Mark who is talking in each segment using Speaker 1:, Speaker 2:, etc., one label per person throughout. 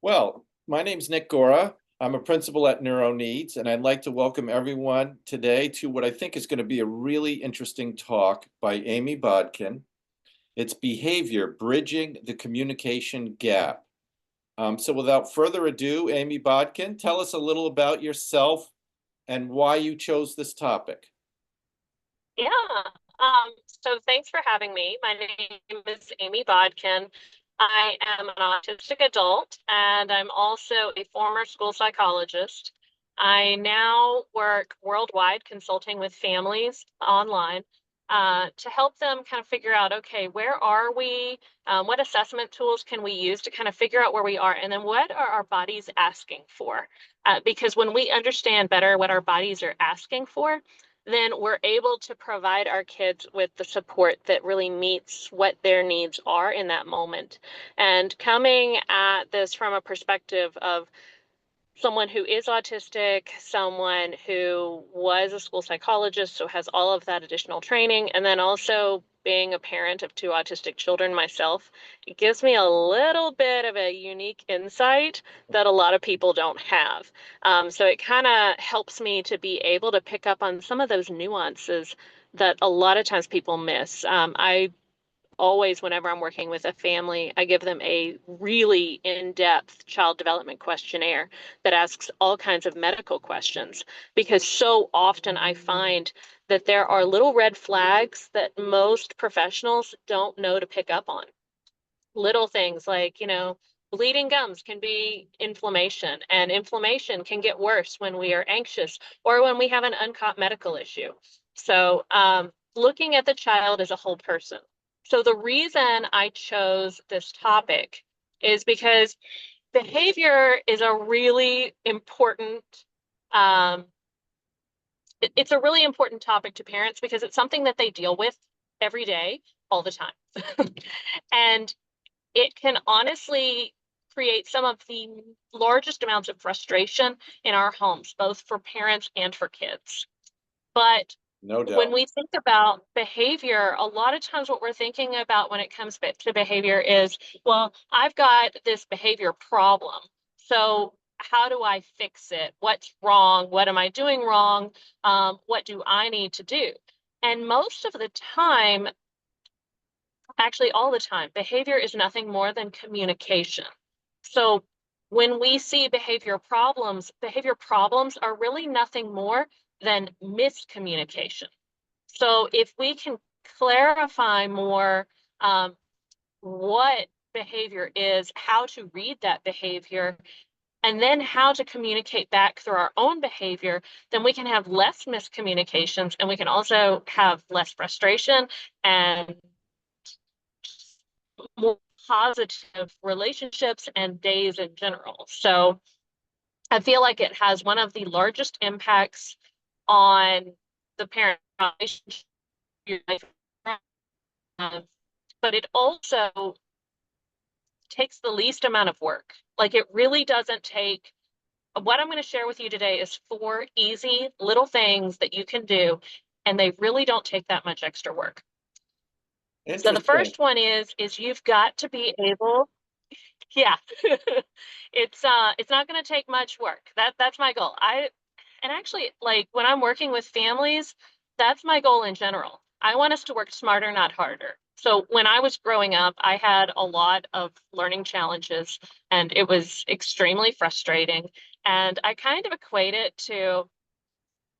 Speaker 1: Well, my name's Nick Gora. I'm a principal at NeuroNeeds, and I'd like to welcome everyone today to what I think is going to be a really interesting talk by Amy Bodkin. It's Behavior, Bridging the Communication Gap. So without further ado, Amy Bodkin, tell us a little about yourself and why you chose this topic.
Speaker 2: Yeah. So thanks for having me. My name is Amy Bodkin. I am an autistic adult, and I'm also a former school psychologist. I now work worldwide consulting with families online to help them kind of figure out, okay, where are we? What assessment tools can we use to kind of figure out where we are? And then what are our bodies asking for? Because when we understand better what our bodies are asking for, then we're able to provide our kids with the support that really meets what their needs are in that moment. And coming at this from a perspective of someone who is autistic, someone who was a school psychologist, so has all of that additional training, and then also being a parent of two autistic children myself, it gives me a little bit of a unique insight that a lot of people don't have. So it kind of helps me to be able to pick up on some of those nuances that a lot of times people miss. I always, whenever I'm working with a family, I give them a really in-depth child development questionnaire that asks all kinds of medical questions, because so often I find that there are little red flags that most professionals don't know to pick up on. Little things like, bleeding gums can be inflammation, and inflammation can get worse when we are anxious or when we have an uncaught medical issue. So, looking at the child as a whole person. So, the reason I chose this topic is because behavior is a really important, um, it's a really important topic to parents because it's something that they deal with every day, all the time. And it can honestly create some of the largest amounts of frustration in our homes, both for parents and for kids. But
Speaker 1: No
Speaker 2: when
Speaker 1: doubt.
Speaker 2: we think about behavior, a lot of times what we're thinking about when it comes to behavior is, well, I've got this behavior problem. So how do I fix it? What's wrong? What am I doing wrong? What do I need to do? And most of the time, actually all the time, behavior is nothing more than communication. So when we see behavior problems are really nothing more than miscommunication. So if we can clarify more what behavior is, how to read that behavior, and then how to communicate back through our own behavior, then we can have less miscommunications and we can also have less frustration and more positive relationships and days in general. So I feel like it has one of the largest impacts on the parent relationship, but it also takes the least amount of work. Like it really doesn't take. What I'm going to share with you today is 4 easy little things that you can do, and they really don't take that much extra work. So the
Speaker 1: Interesting.
Speaker 2: first one is you've got to be able. Yeah. It's not going to take much work. That's my goal. And actually, like when I'm working with families, that's my goal in general. I want us to work smarter, not harder. So when I was growing up, I had a lot of learning challenges and it was extremely frustrating. And I kind of equate it to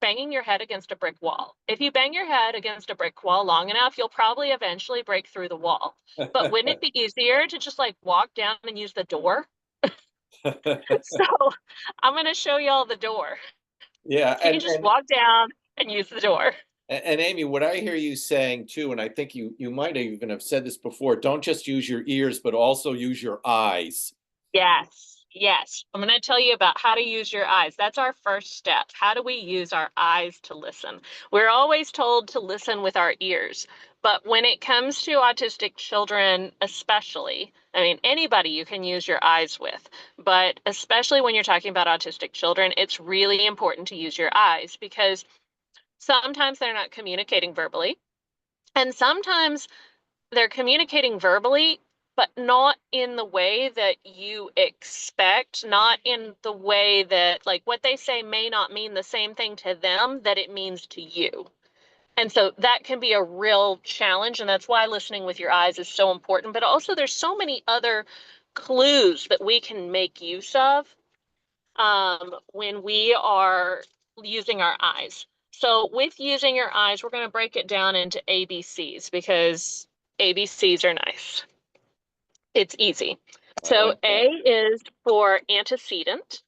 Speaker 2: banging your head against a brick wall. If you bang your head against a brick wall long enough, you'll probably eventually break through the wall. But wouldn't it be easier to just like walk down and use the door? So I'm going to show y'all the door.
Speaker 1: Yeah,
Speaker 2: You can just walk down and use the door.
Speaker 1: and Amy, what I hear you saying too, and I think you might even have said this before, don't just use your ears, but also use your eyes.
Speaker 2: Yes, yes. I'm going to tell you about how to use your eyes. That's our first step. How do we use our eyes to listen? We're always told to listen with our ears. But when it comes to autistic children, especially, I mean, anybody you can use your eyes with, but especially when you're talking about autistic children, it's really important to use your eyes because sometimes they're not communicating verbally. And sometimes they're communicating verbally but not in the way that you expect, not in the way that, like, what they say may not mean the same thing to them that it means to you. And so that can be a real challenge. And that's why listening with your eyes is so important. But also, there's so many other clues that we can make use of when we are using our eyes. So with using your eyes, we're going to break it down into ABCs because ABCs are nice. It's easy.
Speaker 1: I
Speaker 2: So
Speaker 1: like
Speaker 2: A
Speaker 1: that.
Speaker 2: is for antecedent.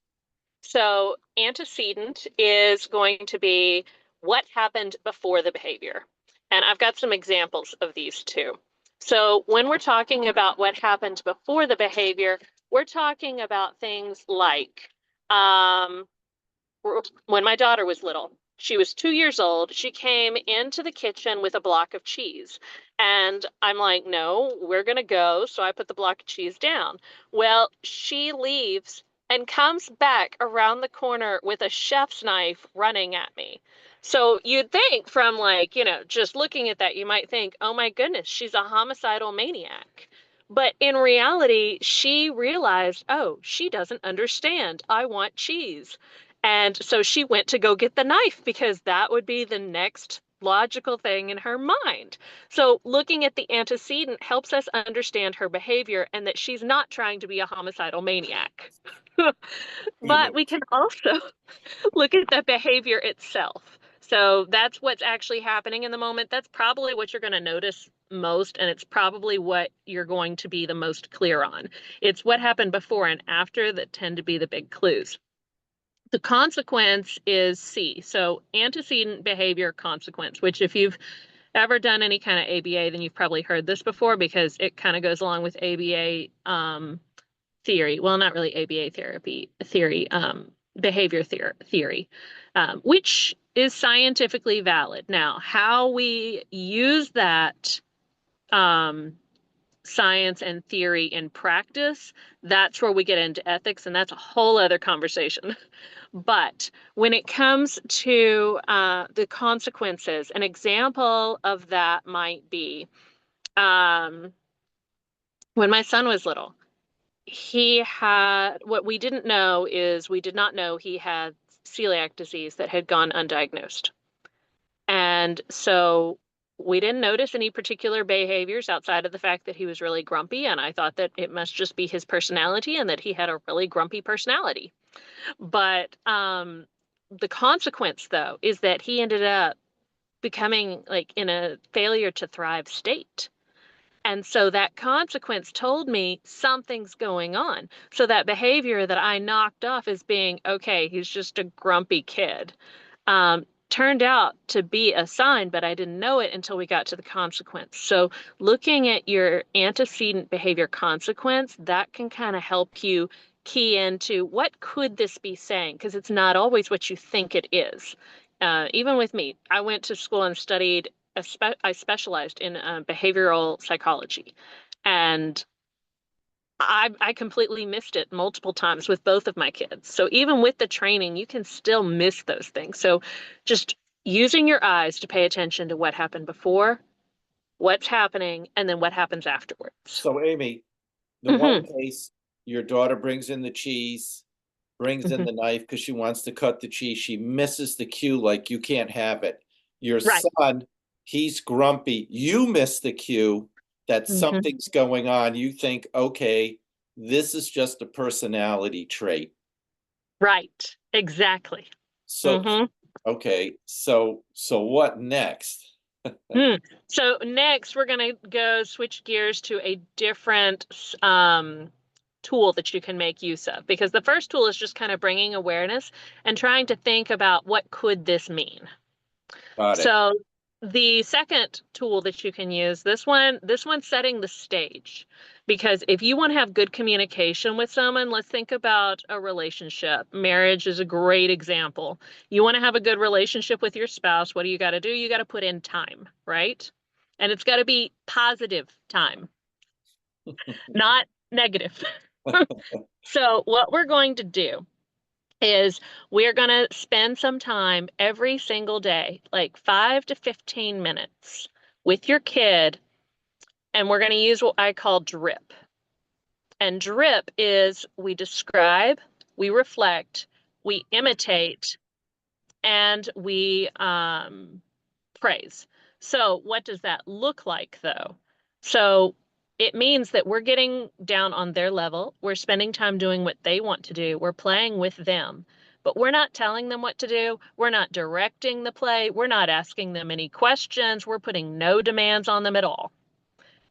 Speaker 2: So antecedent is going to be what happened before the behavior. And I've got some examples of these too. So when we're talking about what happened before the behavior, we're talking about things like um, when my daughter was little. She was 2 years old. She came into the kitchen with a block of cheese. And I'm like, no, we're going to go. So I put the block of cheese down. Well, she leaves and comes back around the corner with a chef's knife running at me. So you'd think from, like, just looking at that, you might think, oh my goodness, she's a homicidal maniac. But in reality, she realized, oh, she doesn't understand. I want cheese. And so she went to go get the knife because that would be the next logical thing in her mind. So looking at the antecedent helps us understand her behavior and that she's not trying to be a homicidal maniac. But we can also look at the behavior itself. So that's what's actually happening in the moment. That's probably what you're going to notice most, and it's probably what you're going to be the most clear on. It's what happened before and after that tend to be the big clues. The consequence is C. So antecedent behavior consequence, which if you've ever done any kind of ABA, then you've probably heard this before because it kind of goes along with ABA theory. Well, not really ABA theory, behavior theory, which is scientifically valid. Now, how we use that science and theory in practice, that's where we get into ethics, and that's a whole other conversation. But when it comes to the consequences, an example of that might be when my son was little, he had what we didn't know is we did not know he had celiac disease that had gone undiagnosed. And so we didn't notice any particular behaviors outside of the fact that he was really grumpy. And I thought that it must just be his personality and that he had a really grumpy personality. But the consequence, though, is that he ended up becoming like in a failure to thrive state. And so that consequence told me something's going on. So that behavior that I knocked off as being, okay, he's just a grumpy kid, turned out to be a sign, but I didn't know it until we got to the consequence. So looking at your antecedent behavior consequence, that can kind of help you key into what could this be saying? Because it's not always what you think it is. Even with me, I went to school and studied, I specialized in behavioral psychology. And I completely missed it multiple times with both of my kids. So even with the training, you can still miss those things. So just using your eyes to pay attention to what happened before, what's happening, and then what happens afterwards.
Speaker 1: So Amy, the one
Speaker 2: Hmm.
Speaker 1: case, your daughter brings in the cheese, brings in
Speaker 2: Hmm.
Speaker 1: the knife because she wants to cut the cheese. She misses the cue, like you can't have it. Your
Speaker 2: Right.
Speaker 1: son, he's grumpy. You miss the cue that
Speaker 2: Hmm.
Speaker 1: something's going on. You think, okay, this is just a personality trait.
Speaker 2: Right. Exactly.
Speaker 1: So,
Speaker 2: Hmm.
Speaker 1: okay, so what next?
Speaker 2: So next, we're going to go switch gears to a different tool that you can make use of, because the first tool is just kind of bringing awareness and trying to think about what could this mean.
Speaker 1: Got it.
Speaker 2: So the second tool that you can use, this one's setting the stage. Because if you want to have good communication with someone, let's think about a relationship. Marriage is a great example. You want to have a good relationship with your spouse. What do you got to do? You got to put in time, right? And it's got to be positive time, not negative. So what we're going to do is we're going to spend some time every single day, like 5 to 15 minutes with your kid, And we're going to use what I call drip. And drip is we describe, we reflect, we imitate, and we praise. So, what does that look like, though? So, it means that we're getting down on their level. We're spending time doing what they want to do. We're playing with them, but we're not telling them what to do. We're not directing the play. We're not asking them any questions. We're putting no demands on them at all.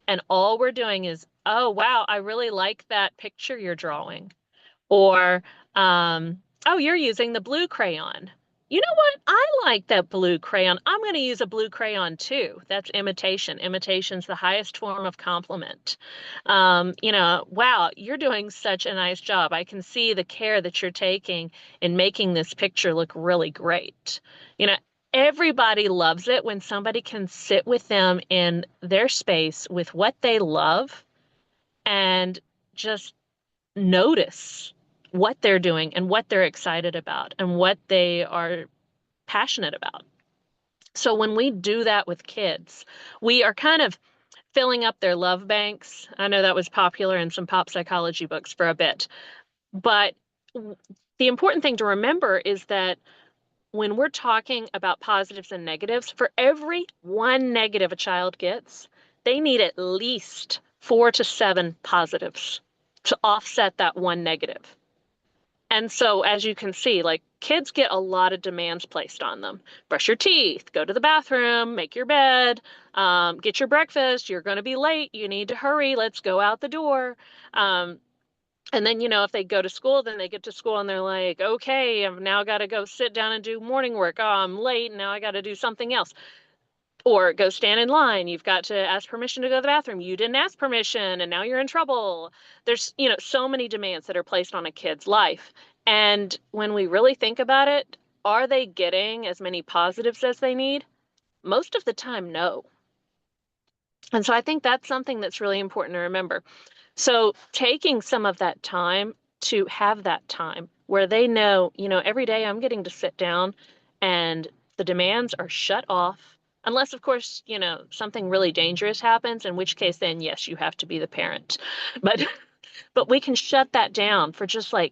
Speaker 2: And all we're doing is, oh, wow, I really like that picture you're drawing. Or, oh, you're using the blue crayon. You know what? I like that blue crayon. I'm going to use a blue crayon too. That's imitation. Imitation's the highest form of compliment. Wow, you're doing such a nice job. I can see the care that you're taking in making this picture look really great. You know, everybody loves it when somebody can sit with them in their space with what they love and just notice what they're doing and what they're excited about and what they are passionate about. So when we do that with kids, we are kind of filling up their love banks. I know that was popular in some pop psychology books for a bit, but the important thing to remember is that when we're talking about positives and negatives, for every one negative a child gets, they need at least 4 to 7 positives to offset that one negative. And so, as you can see, like kids get a lot of demands placed on them. Brush your teeth, go to the bathroom, make your bed, get your breakfast. You're going to be late. You need to hurry. Let's go out the door. Um, and then, if they go to school, then they get to school and they're like, okay, I've now got to go sit down and do morning work. Oh, I'm late. Now I got to do something else. Or go stand in line. You've got to ask permission to go to the bathroom. You didn't ask permission and now you're in trouble. There's, so many demands that are placed on a kid's life. And when we really think about it, are they getting as many positives as they need? Most of the time, no. And so I think that's something that's really important to remember. So taking some of that time to have that time where they know, every day I'm getting to sit down and the demands are shut off. Unless, of course, something really dangerous happens, in which case then yes, you have to be the parent. But but we can shut that down for just like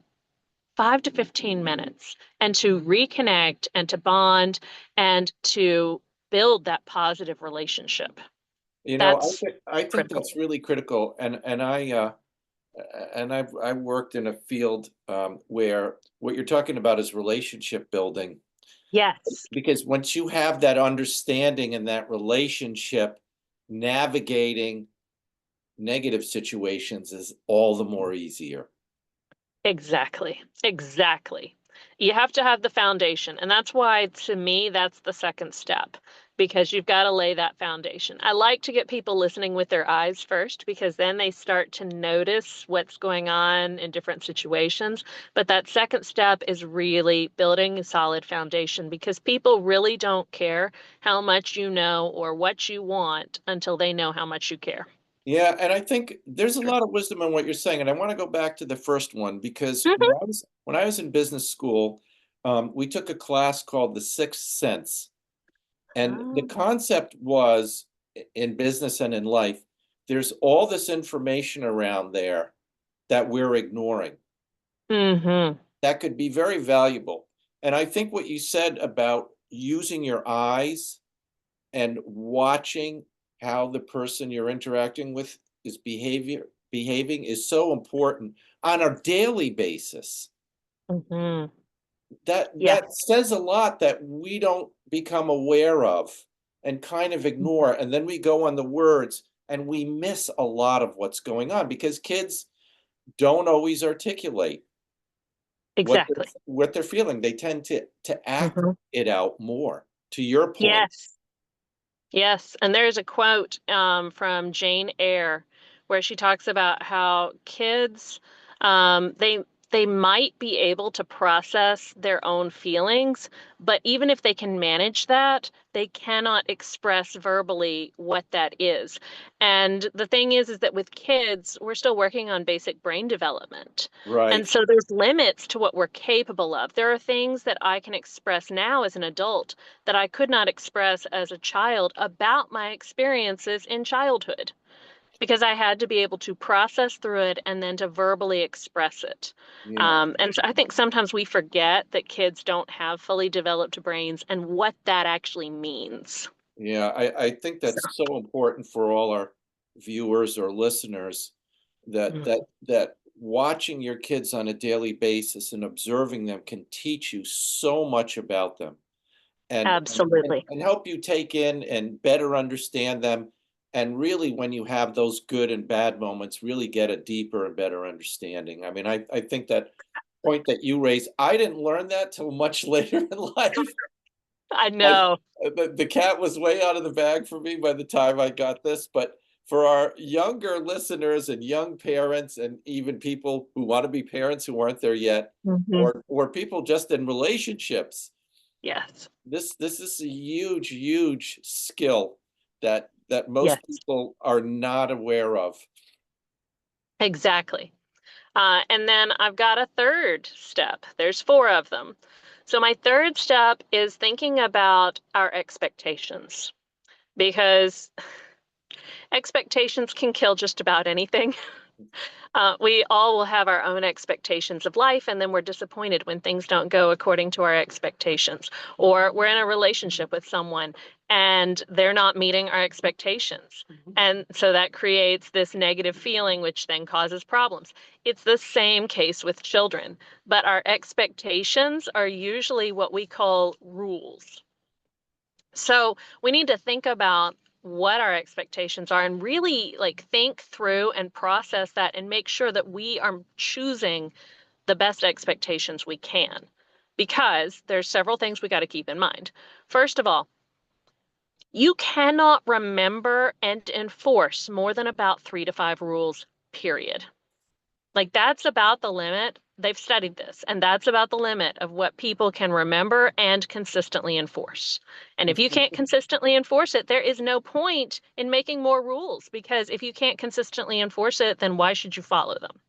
Speaker 2: 5 to 15 minutes and to reconnect and to bond and to build that positive relationship.
Speaker 1: You know,
Speaker 2: That's
Speaker 1: I think
Speaker 2: critical.
Speaker 1: that's really critical, and I've worked in a field where what you're talking about is relationship building.
Speaker 2: Yes.
Speaker 1: Because once you have that understanding and that relationship, navigating negative situations is all the more easier.
Speaker 2: Exactly. Exactly. You have to have the foundation. And that's why, to me, that's the second step, because you've got to lay that foundation. I like to get people listening with their eyes first, because then they start to notice what's going on in different situations. But that second step is really building a solid foundation, because people really don't care how much you know or what you want until they know how much you care.
Speaker 1: Yeah, and I think there's a lot of wisdom in what you're saying, and I want to go back to the first one because
Speaker 2: Mhm.
Speaker 1: when I was in business school, we took a class called the Sixth Sense, and the
Speaker 2: Oh.
Speaker 1: concept was in business and in life, there's all this information around there that we're ignoring
Speaker 2: Mm-hmm.
Speaker 1: that could be very valuable. And I think what you said about using your eyes and watching how the person you're interacting with is behaving is so important on a daily basis.
Speaker 2: Mm-hmm. Yeah.
Speaker 1: That says a lot that we don't become aware of and kind of ignore, and then we go on the words and we miss a lot of what's going on because kids don't always articulate
Speaker 2: Exactly.
Speaker 1: what they're feeling. They tend to act
Speaker 2: Mhm.
Speaker 1: it out more, to your point.
Speaker 2: Yes. Yes. And there's a quote from Jane Eyre where she talks about how kids they might be able to process their own feelings, but even if they can manage that, they cannot express verbally what that is. And the thing is that with kids, we're still working on basic brain development. And
Speaker 1: Right.
Speaker 2: so there's limits to what we're capable of. There are things that I can express now as an adult that I could not express as a child about my experiences in childhood. because I had to be able to process through it and then to verbally express it.
Speaker 1: Yeah.
Speaker 2: And so I think sometimes we forget that kids don't have fully developed brains and what that actually means.
Speaker 1: Yeah, I think
Speaker 2: So,
Speaker 1: that's so important for all our viewers or listeners that
Speaker 2: mm,
Speaker 1: that watching your kids on a daily basis and observing them can teach you so much about them
Speaker 2: absolutely.
Speaker 1: and help you take in and better understand them. And really, when you have those good and bad moments, really get a deeper and better understanding. I mean, I think that point that you raised, I didn't learn that till much later in life.
Speaker 2: I
Speaker 1: Like,
Speaker 2: know.
Speaker 1: the cat was way out of the bag for me by the time I got this, but for our younger listeners and young parents and even people who wanna be parents who aren't there yet,
Speaker 2: Hmm.
Speaker 1: or people just in relationships,
Speaker 2: Yes.
Speaker 1: this is a huge, huge skill that most
Speaker 2: Yes.
Speaker 1: people are not aware of.
Speaker 2: Exactly. And then I've got a third step. There's four of them. So my third step is thinking about our expectations because expectations can kill just about anything. We all will have our own expectations of life, and then we're disappointed when things don't go according to our expectations. Or we're in a relationship with someone and they're not meeting our expectations. And so that creates this negative feeling, which then causes problems. It's the same case with children, but our expectations are usually what we call rules. So we need to think about what our expectations are and really like think through and process that and make sure that we are choosing the best expectations we can. Because there's several things we got to keep in mind. First of all, you cannot remember and enforce more than about 3 to 5 rules, period. Like that's about the limit. They've studied this, and that's about the limit of what people can remember and consistently enforce. And if you can't consistently enforce it, there is no point in making more rules because if you can't consistently enforce it, then why should you follow them?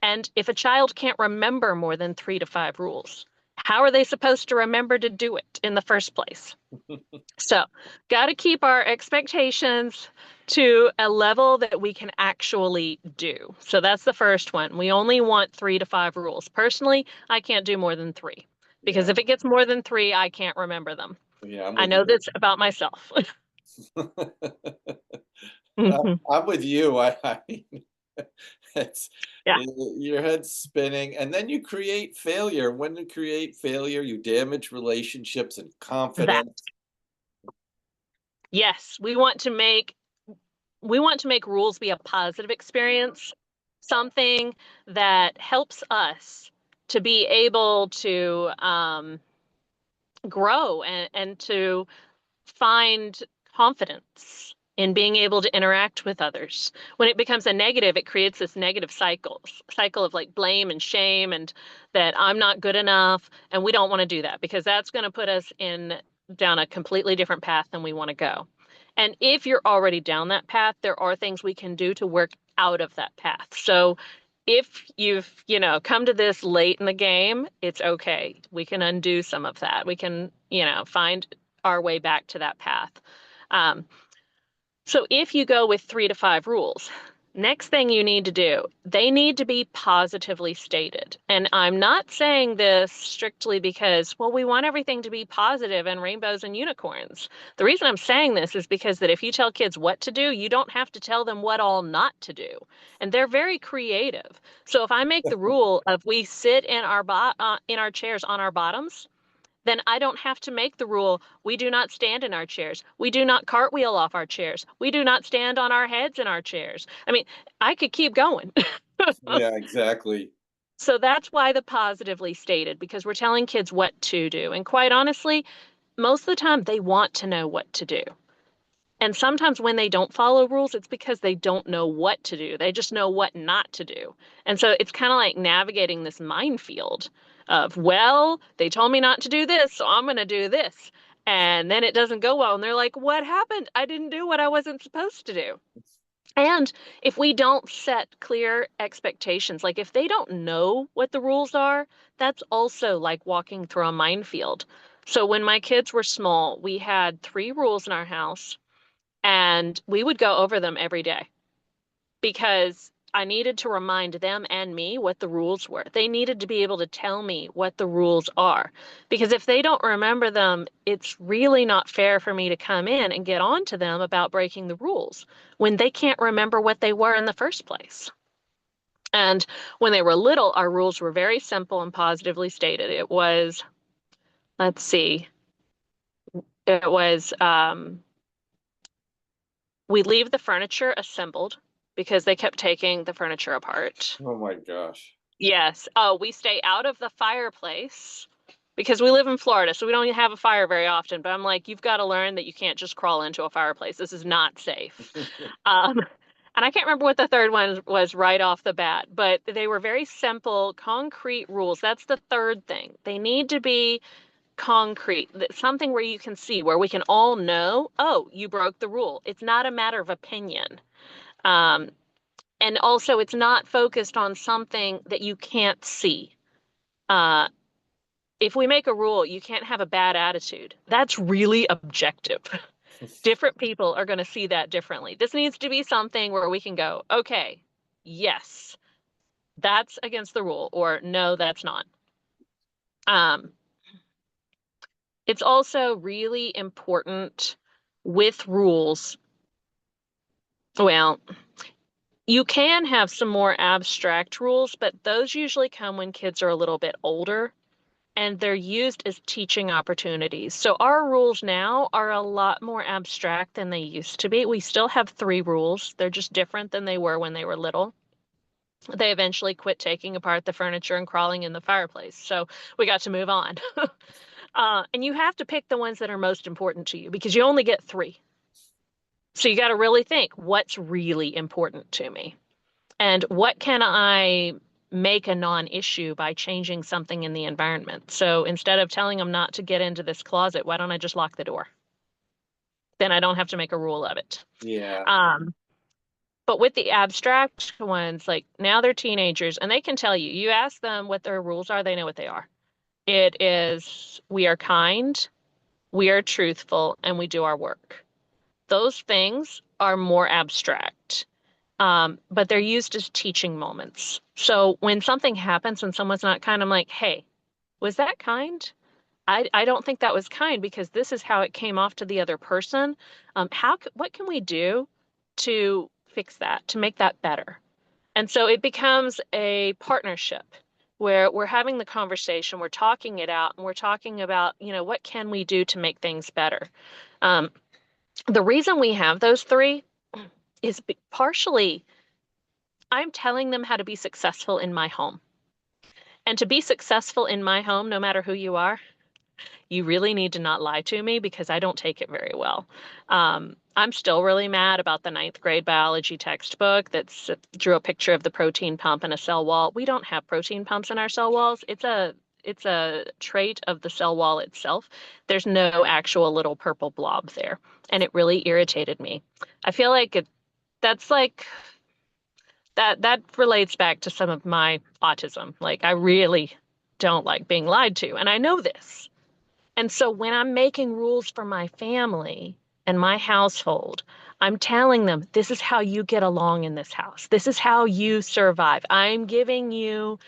Speaker 2: And if a child can't remember more than 3 to 5 rules, how are they supposed to remember to do it in the first place? So, got to keep our expectations to a level that we can actually do. So, that's the first one. We only want 3 to 5 rules. Personally, I can't do more than three because
Speaker 1: Yeah,
Speaker 2: if it gets more than three, I can't remember them.
Speaker 1: yeah, I'm
Speaker 2: I
Speaker 1: with
Speaker 2: know
Speaker 1: you.
Speaker 2: this about myself. Mhm.
Speaker 1: I'm with you. I mean, it's
Speaker 2: Yeah,
Speaker 1: your head's spinning, and then you create failure. When you create failure, you damage relationships and
Speaker 2: that.
Speaker 1: confidence.
Speaker 2: Yes, we want to make rules be a positive experience, something that helps us to be able to grow and to find confidence in being able to interact with others. When it becomes a negative, it creates this negative cycle of like blame and shame and that I'm not good enough. And we don't want to do that because that's going to put us in down a completely different path than we want to go. And if you're already down that path, there are things we can do to work out of that path. So if you've come to this late in the game, it's okay. We can undo some of that. We can find our way back to that path. Um, so if you go with 3 to 5 rules, next thing you need to do, they need to be positively stated. And I'm not saying this strictly because, well, we want everything to be positive and rainbows and unicorns. The reason I'm saying this is because that if you tell kids what to do, you don't have to tell them what all not to do. And they're very creative. So if I make the rule of we sit in our chairs on our bottoms, then I don't have to make the rule we do not stand in our chairs. We do not cartwheel off our chairs. We do not stand on our heads in our chairs. I mean, I could keep going.
Speaker 1: Yeah, exactly.
Speaker 2: So that's why the positively stated, because we're telling kids what to do. And quite honestly, most of the time they want to know what to do. And sometimes when they don't follow rules, it's because they don't know what to do. They just know what not to do. And so it's kind of like navigating this minefield of, well, they told me not to do this, so I'm going to do this. And then it doesn't go well. And they're like, what happened? I didn't do what I wasn't supposed to do. And if we don't set clear expectations, like if they don't know what the rules are, that's also like walking through a minefield. So when my kids were small, we had 3 rules in our house and we would go over them every day. because I needed to remind them and me what the rules were. They needed to be able to tell me what the rules are. Because if they don't remember them, it's really not fair for me to come in and get on to them about breaking the rules when they can't remember what they were in the first place. And when they were little, our rules were very simple and positively stated. It was, let's see, it was we leave the furniture assembled because they kept taking the furniture apart.
Speaker 1: Oh my gosh.
Speaker 2: Yes. Oh, we stay out of the fireplace because we live in Florida, so we don't have a fire very often. But I'm like, you've got to learn that you can't just crawl into a fireplace. This is not safe. Um, and I can't remember what the third one was right off the bat, but they were very simple, concrete rules. That's the third thing. They need to be concrete, something where you can see, where we can all know, oh, you broke the rule. It's not a matter of opinion. Um, and also, it's not focused on something that you can't see. Uh, if we make a rule, you can't have a bad attitude. That's really objective. Different people are going to see that differently. This needs to be something where we can go, okay, yes, that's against the rule, or no, that's not. Um, it's also really important with rules. Well, you can have some more abstract rules, but those usually come when kids are a little bit older and they're used as teaching opportunities. So our rules now are a lot more abstract than they used to be. We still have three rules. They're just different than they were when they were little. They eventually quit taking apart the furniture and crawling in the fireplace. So we got to move on. And you have to pick the ones that are most important to you because you only get three. So you got to really think what's really important to me and what can I make a non-issue by changing something in the environment. So instead of telling them not to get into this closet, why don't I just lock the door? Then I don't have to make a rule of it.
Speaker 1: Yeah.
Speaker 2: Um, but with the abstract ones, like now they're teenagers and they can tell you, you ask them what their rules are, they know what they are. It is we are kind, we are truthful, and we do our work. Those things are more abstract, but they're used as teaching moments. So when something happens and someone's not kind, I'm like, hey, was that kind? I don't think that was kind because this is how it came off to the other person. What can we do to fix that, to make that better? And so it becomes a partnership where we're having the conversation, we're talking it out, and we're talking about, what can we do to make things better? Um, the reason we have those three is partially I'm telling them how to be successful in my home. And to be successful in my home, no matter who you are, you really need to not lie to me because I don't take it very well. I'm still really mad about the ninth grade biology textbook that drew a picture of the protein pump in a cell wall. We don't have protein pumps in our cell walls. It's a trait of the cell wall itself. There's no actual little purple blob there, and it really irritated me. I feel like that's like that relates back to some of my autism. Like I really don't like being lied to, and I know this. And so when I'm making rules for my family and my household, I'm telling them this is how you get along in this house. This is how you survive. I'm giving you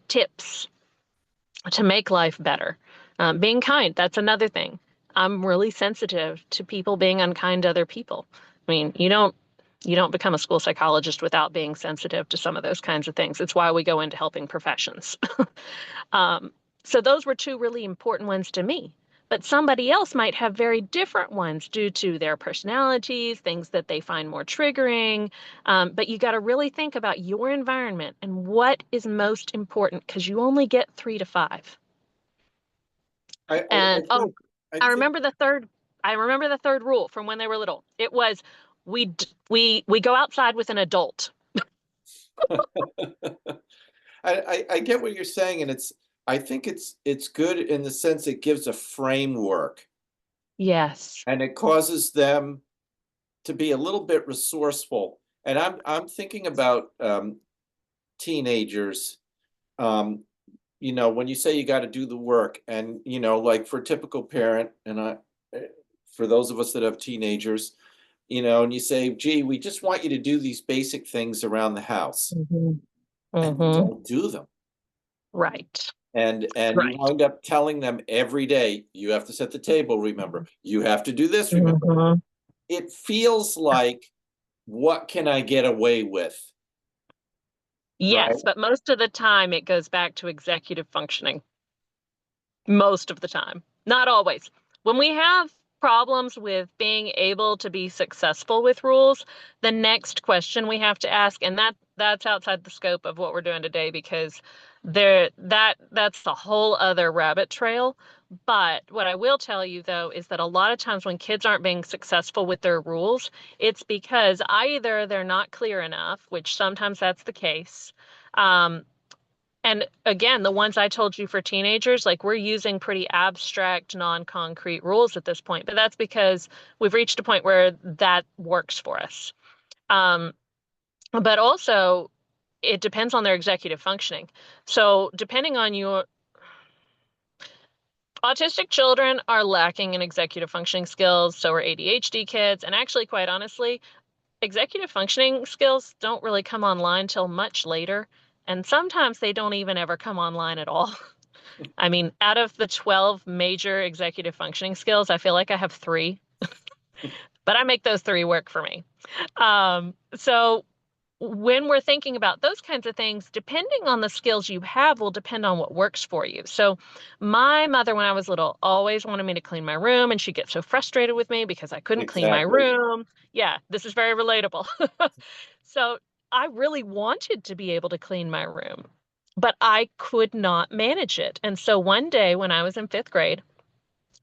Speaker 2: tips to make life better. Being kind, that's another thing. I'm really sensitive to people being unkind to other people. I mean, you don't become a school psychologist without being sensitive to some of those kinds of things. It's why we go into helping professions. um, so those were two really important ones to me. But somebody else might have very different ones due to their personalities, things that they find more triggering. But you got to really think about your environment and what is most important because you only get 3 to 5.
Speaker 1: I
Speaker 2: And
Speaker 1: think I
Speaker 2: I
Speaker 1: think
Speaker 2: remember the third. I remember the third rule from when they were little. It was we go outside with an adult.
Speaker 1: I get what you're saying, and I think it's good in the sense it gives a framework
Speaker 2: Yes.
Speaker 1: and it causes them to be a little bit resourceful. And I'm thinking about teenagers. Um, when you say you got to do the work, and like for a typical parent, and for those of us that have teenagers, and you say, gee, we just want you to do these basic things around the house,
Speaker 2: Mhm.
Speaker 1: and they
Speaker 2: Mhm.
Speaker 1: don't do them.
Speaker 2: Right.
Speaker 1: And you
Speaker 2: Right.
Speaker 1: wind up telling them every day, you have to set the table, remember. You have to do this, remember.
Speaker 2: Mhm.
Speaker 1: It feels like, what can I get away with? Right?
Speaker 2: Yes, but most of the time it goes back to executive functioning. Most of the time. Not always. When we have problems with being able to be successful with rules, the next question we have to ask, and that's outside the scope of what we're doing today because that's a whole other rabbit trail. But what I will tell you though is that a lot of times when kids aren't being successful with their rules, it's because either they're not clear enough, which sometimes that's the case. Um, and again, the ones I told you for teenagers, like we're using pretty abstract, non-concrete rules at this point, but that's because we've reached a point where that works for us. Um, but also, it depends on their executive functioning. So, depending on your autistic children are lacking in executive functioning skills, so are ADHD kids. And actually, quite honestly, executive functioning skills don't really come online till much later. And sometimes they don't even ever come online at all. I mean, out of the 12 major executive functioning skills, I feel like I have three, but I make those three work for me. So when we're thinking about those kinds of things, depending on the skills you have will depend on what works for you. So my mother, when I was little, always wanted me to clean my room, and she'd get so frustrated with me because I couldn't clean my
Speaker 1: Exactly.
Speaker 2: room. Yeah, this is very relatable. So I really wanted to be able to clean my room, but I could not manage it. And so one day when I was in fifth grade,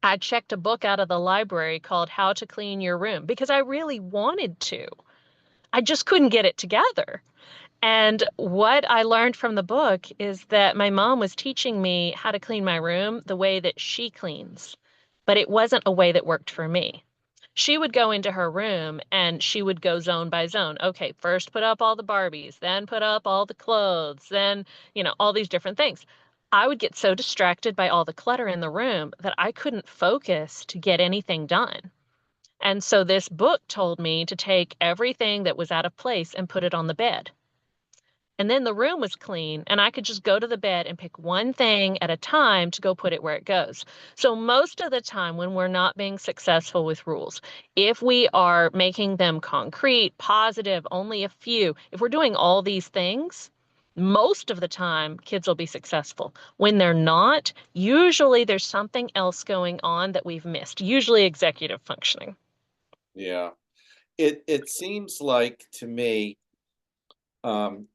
Speaker 2: I checked a book out of the library called How to Clean Your Room because I really wanted to. I just couldn't get it together. And what I learned from the book is that my mom was teaching me how to clean my room the way that she cleans, but it wasn't a way that worked for me. She would go into her room and she would go zone by zone. Okay, first put up all the Barbies, then put up all the clothes, then, all these different things. I would get so distracted by all the clutter in the room that I couldn't focus to get anything done. And so this book told me to take everything that was out of place and put it on the bed. And then the room was clean, and I could just go to the bed and pick one thing at a time to go put it where it goes. So, most of the time, when we're not being successful with rules, if we are making them concrete, positive, only a few, if we're doing all these things, most of the time, kids will be successful. When they're not, usually there's something else going on that we've missed, usually executive functioning.
Speaker 1: Yeah. It seems like to me, um,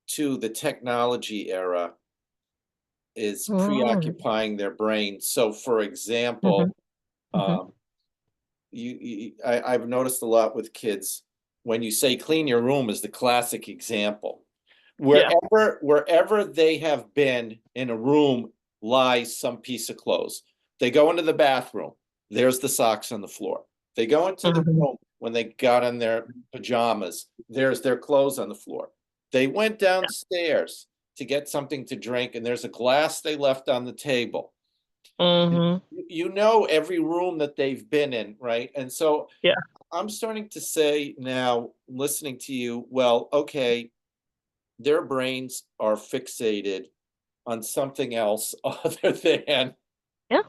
Speaker 1: to the technology era is
Speaker 2: Mm.
Speaker 1: preoccupying their brains. So, for
Speaker 2: Mhm,
Speaker 1: example,
Speaker 2: mhm.
Speaker 1: um, I've noticed a lot with kids, when you say clean your room is the classic example.
Speaker 2: Yeah.
Speaker 1: Wherever they have been in a room lies some piece of clothes. They go into the bathroom, there's the socks on the floor. They go into the
Speaker 2: Mhm.
Speaker 1: room when they got on their pajamas, there's their clothes on the floor. They went
Speaker 2: Yeah.
Speaker 1: downstairs to get something to drink, and there's a glass they left on the table.
Speaker 2: Mhm.
Speaker 1: You know every room that they've been in, right? And so
Speaker 2: Yeah.
Speaker 1: I'm starting to say now, listening to you, well, okay, their brains are fixated on something else other than
Speaker 2: Yeah.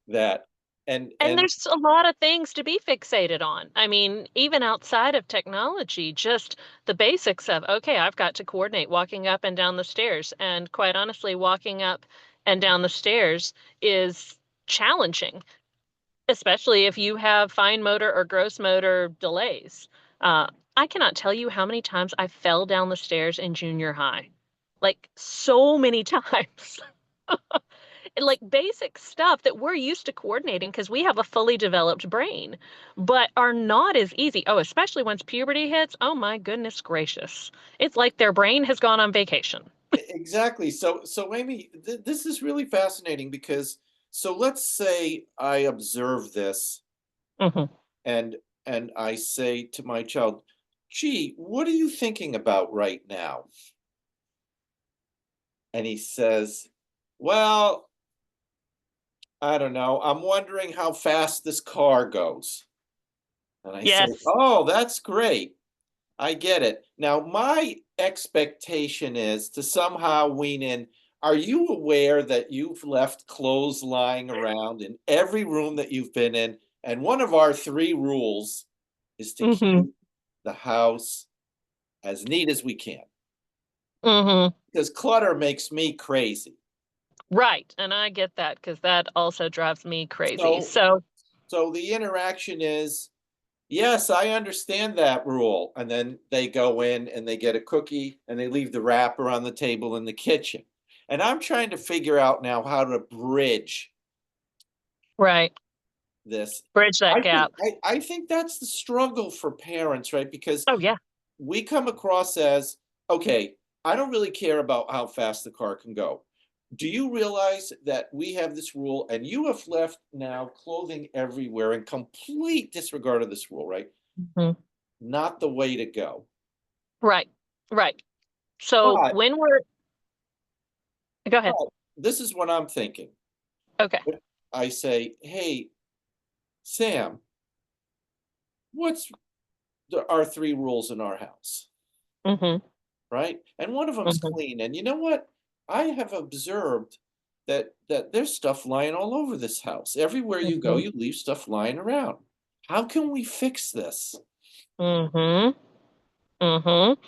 Speaker 1: that. And
Speaker 2: And
Speaker 1: and
Speaker 2: there's a lot of things to be fixated on. I mean, even outside of technology, just the basics of, okay, I've got to coordinate walking up and down the stairs. And quite honestly, walking up and down the stairs is challenging, especially if you have fine motor or gross motor delays. Uh, I cannot tell you how many times I fell down the stairs in junior high. Like so many times. Like basic stuff that we're used to coordinating because we have a fully developed brain, but are not as easy. Oh, especially once puberty hits. Oh my goodness gracious. It's like their brain has gone on vacation.
Speaker 1: exactly. So Amy, this is really fascinating because, so let's say I observe this,
Speaker 2: Hmm.
Speaker 1: and I say to my child, "Gee, what are you thinking about right now?" And he says, "Well, I don't know. I'm wondering how fast this car goes." And I say,
Speaker 2: Yes.
Speaker 1: oh, that's great. I get it. Now, my expectation is to somehow wean in. Are you aware that you've left clothes lying around in every room that you've been in? And one of our three rules is to
Speaker 2: Mm-hmm.
Speaker 1: keep the house as neat as we can
Speaker 2: Mm-hmm.
Speaker 1: because clutter makes me crazy.
Speaker 2: Right. And I get that because that also drives me crazy.
Speaker 1: So,
Speaker 2: So,
Speaker 1: so the interaction is, yes, I understand that rule. And then they go in and they get a cookie and they leave the wrapper on the table in the kitchen. And I'm trying to figure out now how to bridge
Speaker 2: right.
Speaker 1: this.
Speaker 2: Bridge that
Speaker 1: I think
Speaker 2: gap.
Speaker 1: I think that's the struggle for parents, right? Because
Speaker 2: Oh, yeah.
Speaker 1: we come across as, okay, I don't really care about how fast the car can go. Do you realize that we have this rule and you have left now clothing everywhere in complete disregard of this rule, right?
Speaker 2: Mhm.
Speaker 1: Not the way to go.
Speaker 2: Right. Right. So
Speaker 1: But,
Speaker 2: when we're, go ahead.
Speaker 1: but this is what I'm thinking.
Speaker 2: Okay.
Speaker 1: I say, hey, Sam, what's our three rules in our house?
Speaker 2: Mm-hmm.
Speaker 1: Right? And one of them's
Speaker 2: Mm-hmm.
Speaker 1: clean. And you know what? I have observed that there's stuff lying all over this house. Everywhere you go,
Speaker 2: Mm-hmm.
Speaker 1: you leave stuff lying around. How can we fix this?
Speaker 2: Mm-hmm. Mm-hmm.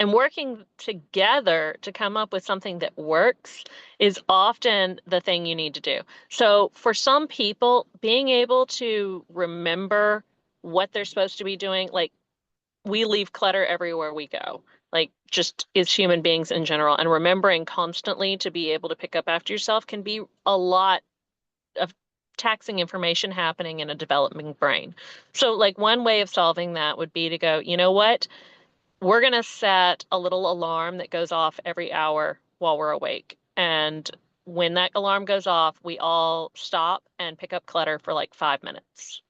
Speaker 2: And working together to come up with something that works is often the thing you need to do. So for some people, being able to remember what they're supposed to be doing, like we leave clutter everywhere we go, like just as human beings in general, and remembering constantly to be able to pick up after yourself can be a lot of taxing information happening in a developing brain. So like one way of solving that would be to go, you know what? We're going to set a little alarm that goes off every hour while we're awake. And when that alarm goes off, we all stop and pick up clutter for like 5 minutes.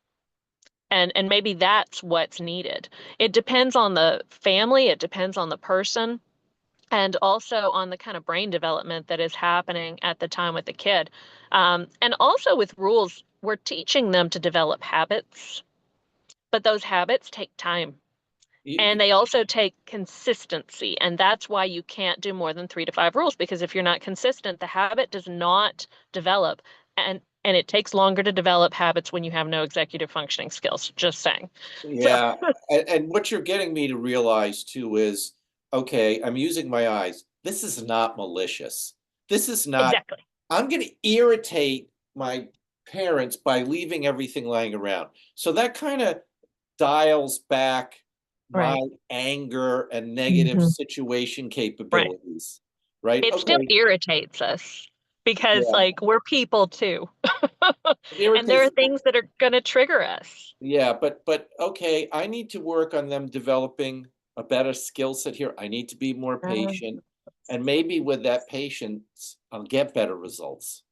Speaker 2: And maybe that's what's needed. It depends on the family, it depends on the person, and also on the kind of brain development that is happening at the time with the kid. And also with rules, we're teaching them to develop habits, but those habits take time. And
Speaker 1: You,
Speaker 2: they also take consistency. And that's why you can't do more than 3 to 5 rules, because if you're not consistent, the habit does not develop. And it takes longer to develop habits when you have no executive functioning skills. Just saying. So
Speaker 1: yeah. And what you're getting me to realize too is, okay, I'm using my eyes. This is not malicious. This is not,
Speaker 2: exactly.
Speaker 1: I'm going to irritate my parents by leaving everything lying around. So that kind of dials back my
Speaker 2: Right.
Speaker 1: anger and negative
Speaker 2: Hmm.
Speaker 1: situation
Speaker 2: Right.
Speaker 1: capabilities, right?
Speaker 2: It still
Speaker 1: Okay,
Speaker 2: irritates us because
Speaker 1: yeah,
Speaker 2: like we're people too.
Speaker 1: it
Speaker 2: And there
Speaker 1: irritates.
Speaker 2: are things that are going to trigger us.
Speaker 1: Yeah, but okay, I need to work on them developing a better skill set here. I need to be more
Speaker 2: Uh,
Speaker 1: patient, and maybe with that patience, I'll get better results.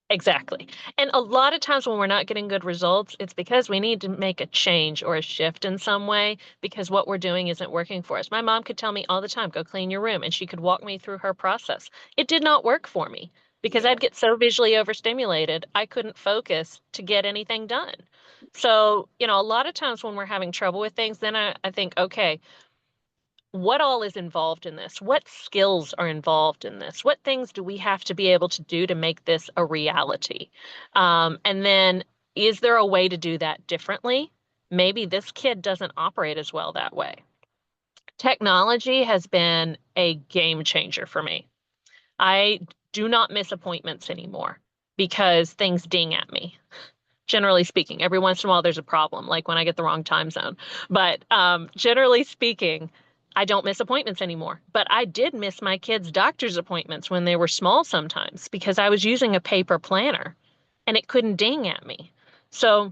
Speaker 2: Exactly. And a lot of times when we're not getting good results, it's because we need to make a change or a shift in some way because what we're doing isn't working for us. My mom could tell me all the time, go clean your room, and she could walk me through her process. It did not work for me because
Speaker 1: Yeah,
Speaker 2: I'd get so visually overstimulated, I couldn't focus to get anything done. So, a lot of times when we're having trouble with things, then I think, okay, what all is involved in this? What skills are involved in this? What things do we have to be able to do to make this a reality? And then, is there a way to do that differently? Maybe this kid doesn't operate as well that way. Technology has been a game changer for me. I do not miss appointments anymore because things ding at me, generally speaking. Every once in a while, there's a problem, like when I get the wrong time zone. But generally speaking, I don't miss appointments anymore. But I did miss my kids' doctor's appointments when they were small sometimes because I was using a paper planner and it couldn't ding at me. So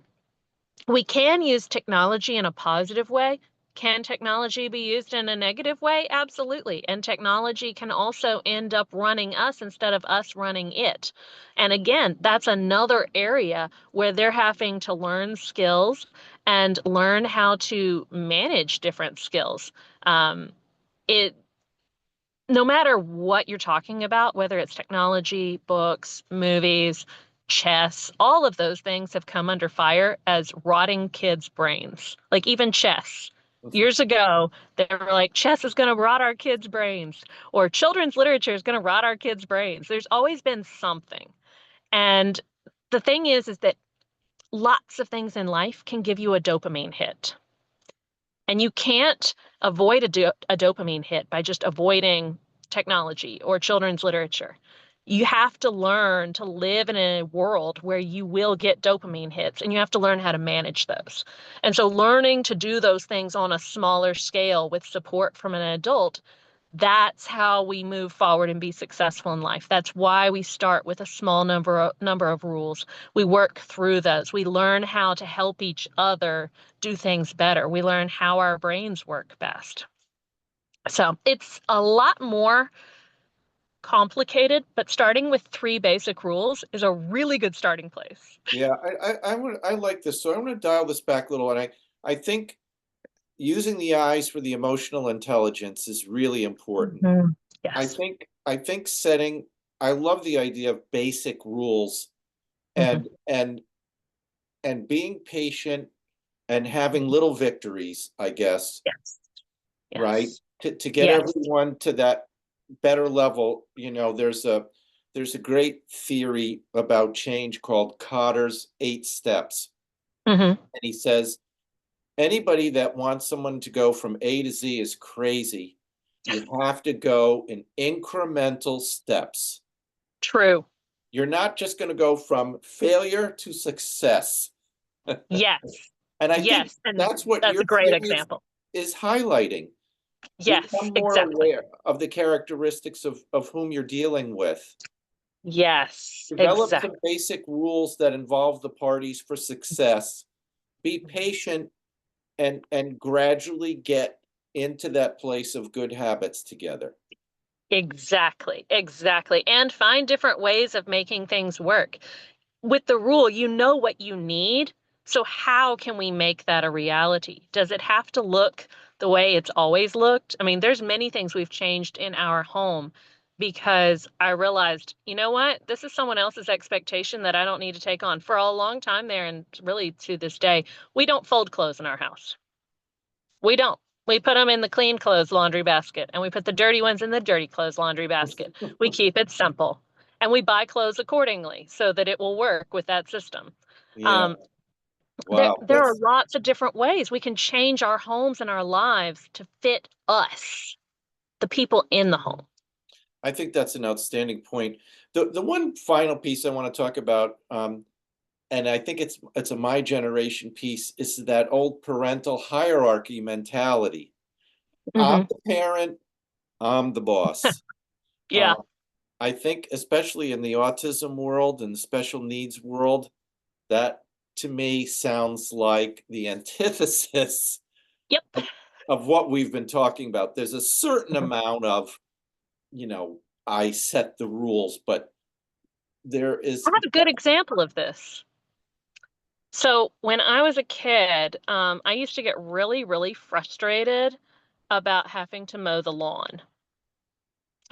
Speaker 2: we can use technology in a positive way. Can technology be used in a negative way? Absolutely. And technology can also end up running us instead of us running it. And again, that's another area where they're having to learn skills and learn how to manage different skills. It No matter what you're talking about, whether it's technology, books, movies, chess, all of those things have come under fire as rotting kids' brains. Like even chess. Years ago, they were like, chess is going to rot our kids' brains, or children's literature is going to rot our kids' brains. There's always been something. And the thing is that lots of things in life can give you a dopamine hit. And you can't avoid a dopamine hit by just avoiding technology or children's literature. You have to learn to live in a world where you will get dopamine hits, and you have to learn how to manage those. And so learning to do those things on a smaller scale with support from an adult, that's how we move forward and be successful in life. That's why we start with a small number of rules. We work through those. We learn how to help each other do things better. We learn how our brains work best. So it's a lot more complicated, but starting with 3 basic rules is a really good starting place.
Speaker 1: Yeah, I like this. So I'm going to dial this back a little, and I think using the eyes for the emotional intelligence is really important.
Speaker 2: Mhm.
Speaker 1: I
Speaker 2: Yes.
Speaker 1: think I think setting I love the idea of basic rules
Speaker 2: Mhm.
Speaker 1: and being patient and having little victories, I guess,
Speaker 2: Yes.
Speaker 1: right?
Speaker 2: Yes.
Speaker 1: To get
Speaker 2: Yes.
Speaker 1: everyone to that better level, there's a great theory about change called Cotter's 8 steps.
Speaker 2: Hmm.
Speaker 1: And he says anybody that wants someone to go from A to Z is crazy. You have to go in incremental steps.
Speaker 2: True.
Speaker 1: You're not just going to go from failure to success.
Speaker 2: Yes.
Speaker 1: And I think
Speaker 2: Yes. And
Speaker 1: that's what
Speaker 2: that's
Speaker 1: your
Speaker 2: a great
Speaker 1: theory
Speaker 2: example.
Speaker 1: is highlighting.
Speaker 2: Yes,
Speaker 1: Become more
Speaker 2: exactly.
Speaker 1: aware of the characteristics of whom you're dealing with.
Speaker 2: Yes,
Speaker 1: Develop some
Speaker 2: exactly.
Speaker 1: basic rules that involve the parties for success. Be patient and gradually get into that place of good habits together.
Speaker 2: Exactly. Exactly. And find different ways of making things work. With the rule, you know what you need. So how can we make that a reality? Does it have to look the way it's always looked? I mean, there's many things we've changed in our home because I realized, you know what? This is someone else's expectation that I don't need to take on. For a long time there, and really to this day, we don't fold clothes in our house. We don't. We put them in the clean clothes laundry basket, and we put the dirty ones in the dirty clothes laundry basket. We keep it simple, and we buy clothes accordingly so that it will work with that system.
Speaker 1: Yeah.
Speaker 2: Um, there,
Speaker 1: Wow.
Speaker 2: there are lots of different ways we can change our homes and our lives to fit us, the people in the home.
Speaker 1: I think that's an outstanding point. The one final piece I want to talk about, and I think it's a my generation piece, is that old parental hierarchy mentality. I'm
Speaker 2: Hmm.
Speaker 1: the parent, I'm the boss.
Speaker 2: Yeah.
Speaker 1: Um, I think especially in the autism world and the special needs world, that to me sounds like the antithesis
Speaker 2: Yep.
Speaker 1: of what we've been talking about. There's a certain
Speaker 2: Mhm.
Speaker 1: amount of, I set the rules, but there
Speaker 2: I
Speaker 1: is,
Speaker 2: have a good example of this. So when I was a kid, I used to get really, really frustrated about having to mow the lawn.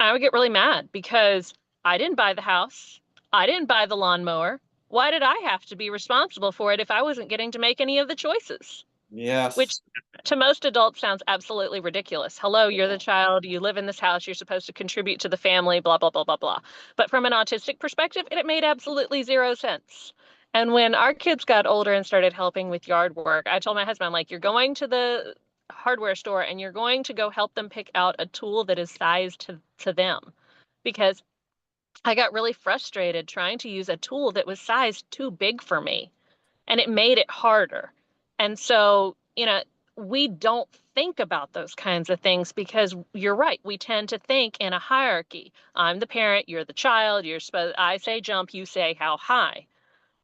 Speaker 2: I would get really mad because I didn't buy the house. I didn't buy the lawnmower. Why did I have to be responsible for it if I wasn't getting to make any of the choices? Which
Speaker 1: yes,
Speaker 2: to most adults sounds absolutely ridiculous. Hello, you're the child, you live in this house, you're supposed to contribute to the family, blah, blah, blah, blah, blah. But from an autistic perspective, it made absolutely zero sense. And when our kids got older and started helping with yard work, I told my husband, I'm like, you're going to the hardware store and you're going to go help them pick out a tool that is sized to them. Because I got really frustrated trying to use a tool that was sized too big for me and it made it harder. And so, we don't think about those kinds of things because you're right. We tend to think in a hierarchy. I'm the parent, you're the child, you're supposed, I say jump, you say how high.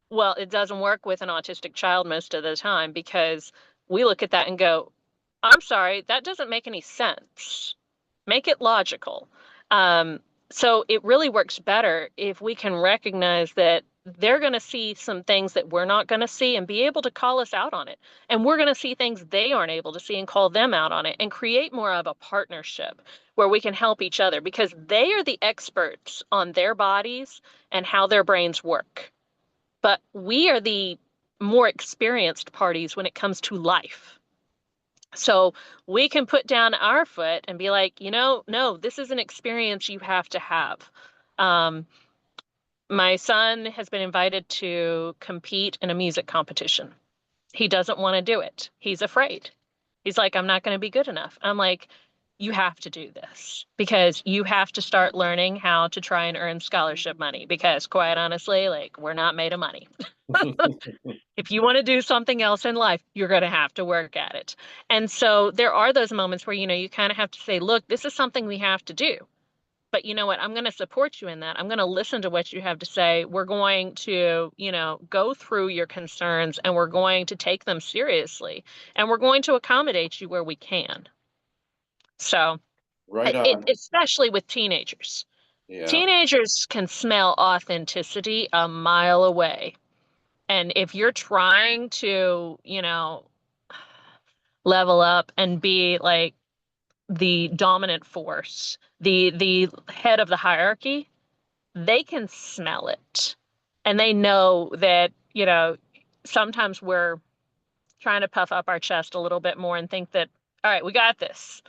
Speaker 2: Well, it doesn't work with an autistic child most of the time because we look at that and go, I'm sorry, that doesn't make any sense. Make it logical. Um, so it really works better if we can recognize that they're going to see some things that we're not going to see and be able to call us out on it. And we're going to see things they aren't able to see and call them out on it and create more of a partnership where we can help each other because they are the experts on their bodies and how their brains work. but we are the more experienced parties when it comes to life. So we can put down our foot and be like, no, this is an experience you have to have. Um, my son has been invited to compete in a music competition. He doesn't want to do it. He's afraid. He's like, I'm not going to be good enough. I'm like, you have to do this because you have to start learning how to try and earn scholarship money because quite honestly, like we're not made of money. If you want to do something else in life, you're going to have to work at it. And so there are those moments where, you kind of have to say, look, this is something we have to do. But you know what? I'm going to support you in that. I'm going to listen to what you have to say. We're going to, go through your concerns and we're going to take them seriously and we're going to accommodate you where we can. So,
Speaker 1: Right on.
Speaker 2: especially with teenagers.
Speaker 1: Yeah.
Speaker 2: Teenagers can smell authenticity a mile away. And if you're trying to, level up and be like the dominant force, the head of the hierarchy, they can smell it. And they know that, sometimes we're trying to puff up our chest a little bit more and think that, all right, we got this.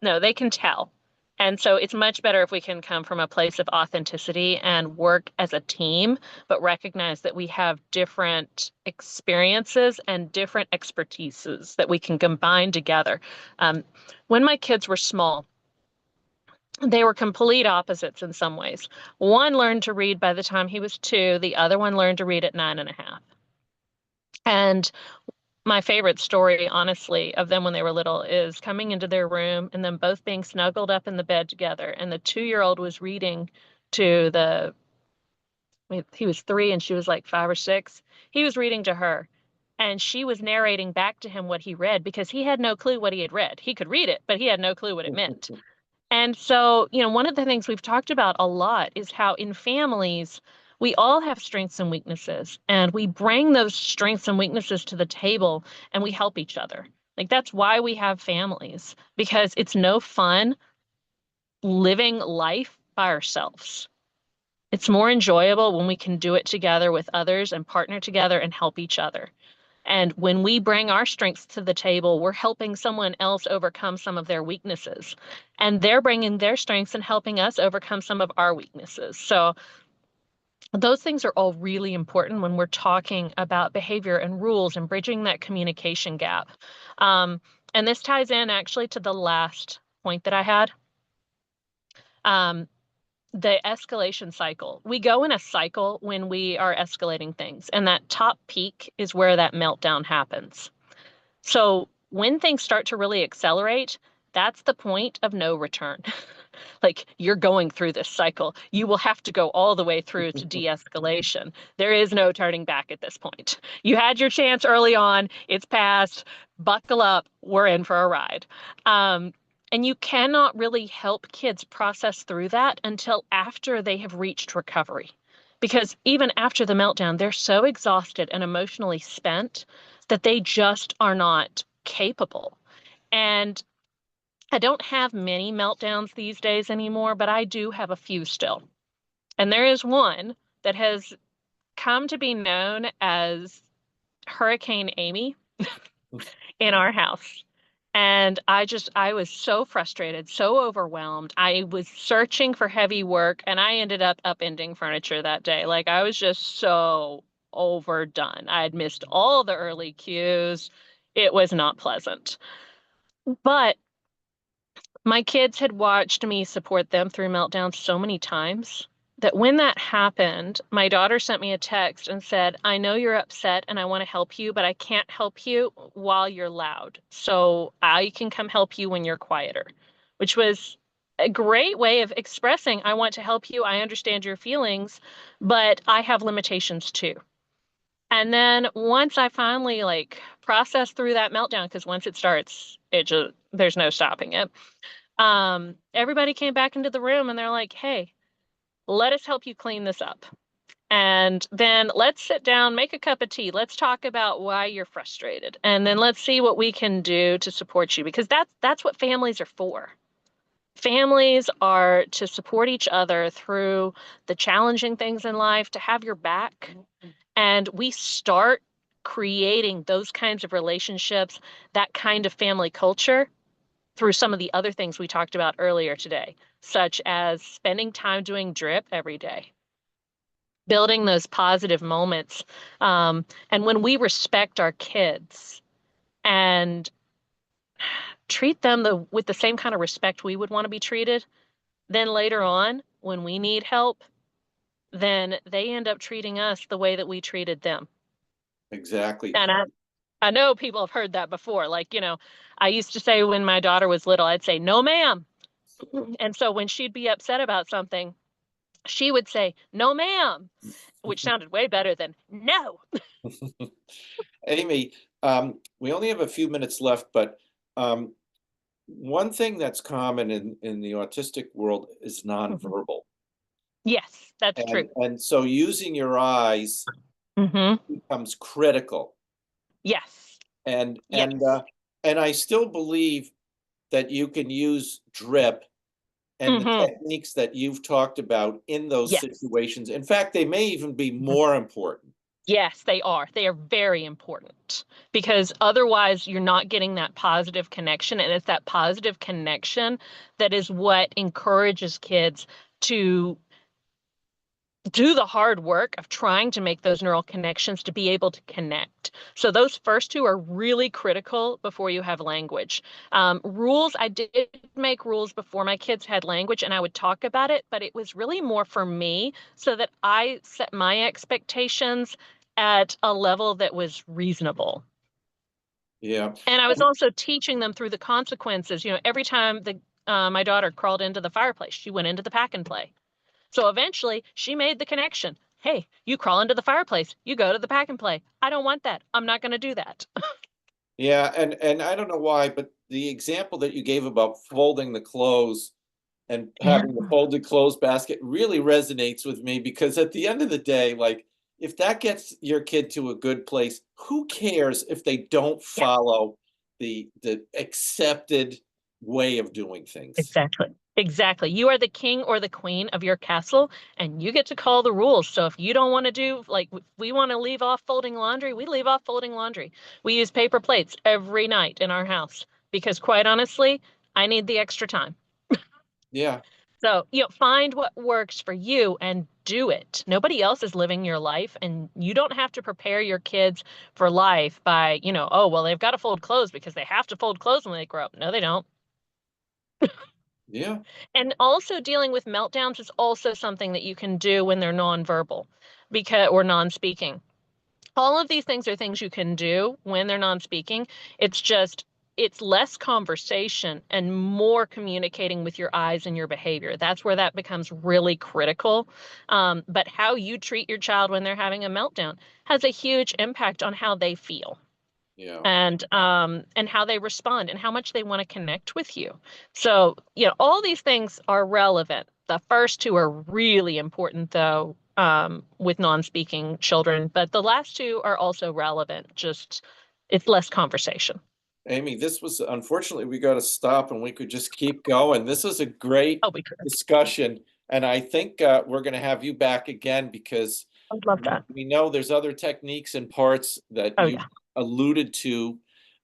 Speaker 2: No, they can tell. And so it's much better if we can come from a place of authenticity and work as a team, but recognize that we have different experiences and different expertises that we can combine together. When my kids were small, they were complete opposites in some ways. One learned to read by the time he was 2, the other one learned to read at 9.5. And my favorite story, honestly, of them when they were little is coming into their room and them both being snuggled up in the bed together. And the 2-year-old was reading to he was 3 and she was like 5 or 6. He was reading to her and she was narrating back to him what he read because he had no clue what he had read. He could read it, but he had no clue what it meant. And so, one of the things we've talked about a lot is how in families, we all have strengths and weaknesses, and we bring those strengths and weaknesses to the table and we help each other. Like that's why we have families, because it's no fun living life by ourselves. It's more enjoyable when we can do it together with others and partner together and help each other. And when we bring our strengths to the table, we're helping someone else overcome some of their weaknesses. And they're bringing their strengths and helping us overcome some of our weaknesses. So those things are all really important when we're talking about behavior and rules and bridging that communication gap. And this ties in actually to the last point that I had. The escalation cycle. We go in a cycle when we are escalating things, and that top peak is where that meltdown happens. So when things start to really accelerate, that's the point of no return. Like you're going through this cycle. You will have to go all the way through to de-escalation. There is no turning back at this point. You had your chance early on. It's past. Buckle up. We're in for a ride. And you cannot really help kids process through that until after they have reached recovery. Because even after the meltdown, they're so exhausted and emotionally spent that they just are not capable. And I don't have many meltdowns these days anymore, but I do have a few still. And there is one that has come to be known as Hurricane Amy in our house. And I was so frustrated, so overwhelmed. I was searching for heavy work and I ended up upending furniture that day. Like I was just so overdone. I had missed all the early cues. It was not pleasant. But my kids had watched me support them through meltdowns so many times that when that happened, my daughter sent me a text and said, I know you're upset and I want to help you, but I can't help you while you're loud. So I can come help you when you're quieter, which was a great way of expressing, I want to help you. I understand your feelings, but I have limitations too. And then once I finally processed through that meltdown, because once it starts, there's no stopping it. Everybody came back into the room and they're like, hey, let us help you clean this up. And then let's sit down, make a cup of tea. Let's talk about why you're frustrated. And then let's see what we can do to support you, because that's what families are for. Families are to support each other through the challenging things in life, to have your back. And we start creating those kinds of relationships, that kind of family culture through some of the other things we talked about earlier today, such as spending time doing drip every day, building those positive moments. And when we respect our kids and treat them with the same kind of respect we would want to be treated, then later on, when we need help, then they end up treating us the way that we treated them.
Speaker 1: Exactly.
Speaker 2: And I know people have heard that before. Like, I used to say when my daughter was little, I'd say, no, ma'am. And so when she'd be upset about something, she would say, no, ma'am, which sounded way better than no.
Speaker 1: Amy, we only have a few minutes left, but one thing that's common in the autistic world is nonverbal.
Speaker 2: Yes, that's true.
Speaker 1: And so using your eyes
Speaker 2: Hmm.
Speaker 1: becomes critical.
Speaker 2: Yes.
Speaker 1: And
Speaker 2: Yes.
Speaker 1: and I still believe that you can use drip and the
Speaker 2: Hmm.
Speaker 1: techniques that you've talked about in those
Speaker 2: Yes.
Speaker 1: situations. In fact, they may even be
Speaker 2: Mhm.
Speaker 1: more important.
Speaker 2: Yes, they are. They are very important because otherwise you're not getting that positive connection. And it's that positive connection that is what encourages kids to do the hard work of trying to make those neural connections to be able to connect. So those first two are really critical before you have language. Rules, I did make rules before my kids had language and I would talk about it, but it was really more for me so that I set my expectations at a level that was reasonable.
Speaker 1: Yeah.
Speaker 2: And I was also teaching them through the consequences. Every time my daughter crawled into the fireplace, she went into the pack and play. So eventually she made the connection. Hey, you crawl into the fireplace, you go to the pack and play. I don't want that. I'm not going to do that.
Speaker 1: Yeah, and I don't know why, but the example that you gave about folding the clothes and
Speaker 2: Yeah,
Speaker 1: having the folded clothes basket really resonates with me because at the end of the day, like if that gets your kid to a good place, who cares if they don't
Speaker 2: yeah,
Speaker 1: follow the accepted way of doing things?
Speaker 2: exactly. Exactly. You are the king or the queen of your castle, and you get to call the rules. So if you don't want to do, like, if we want to leave off folding laundry, we leave off folding laundry. We use paper plates every night in our house because, quite honestly, I need the extra time.
Speaker 1: Yeah,
Speaker 2: So, find what works for you and do it. Nobody else is living your life, and you don't have to prepare your kids for life by, oh, well, they've got to fold clothes because they have to fold clothes when they grow up. No, they don't.
Speaker 1: yeah,
Speaker 2: And also dealing with meltdowns is also something that you can do when they're nonverbal because or non-speaking. All of these things are things you can do when they're non-speaking. It's less conversation and more communicating with your eyes and your behavior. That's where that becomes really critical. But how you treat your child when they're having a meltdown has a huge impact on how they feel
Speaker 1: yeah.
Speaker 2: and how they respond and how much they want to connect with you. So, all these things are relevant. The first two are really important, though, with non-speaking children, but the last two are also relevant. Just it's less conversation.
Speaker 1: Amy, this was unfortunately we got to stop and we could just keep going. This was a great
Speaker 2: Oh, we could.
Speaker 1: discussion, and I think we're going to have you back again because
Speaker 2: I'd love that.
Speaker 1: we know there's other techniques and parts that
Speaker 2: Oh,
Speaker 1: you
Speaker 2: yeah.
Speaker 1: alluded to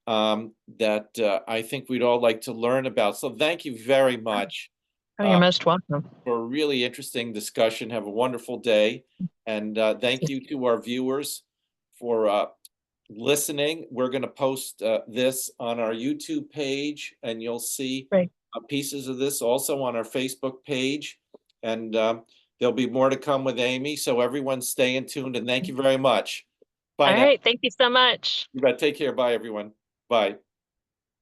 Speaker 1: that I think we'd all like to learn about. So thank you very much
Speaker 2: Oh, you're
Speaker 1: uh,
Speaker 2: most welcome.
Speaker 1: for a really interesting discussion. Have a wonderful day, and thank you to our viewers for listening. We're going to post this on our YouTube page, and you'll see
Speaker 2: Great.
Speaker 1: pieces of this also on our Facebook page. And there'll be more to come with Amy. So everyone stay tuned, and thank you very much. Bye
Speaker 2: All
Speaker 1: now.
Speaker 2: right. Thank you so much.
Speaker 1: You got to take care. Bye, everyone. Bye.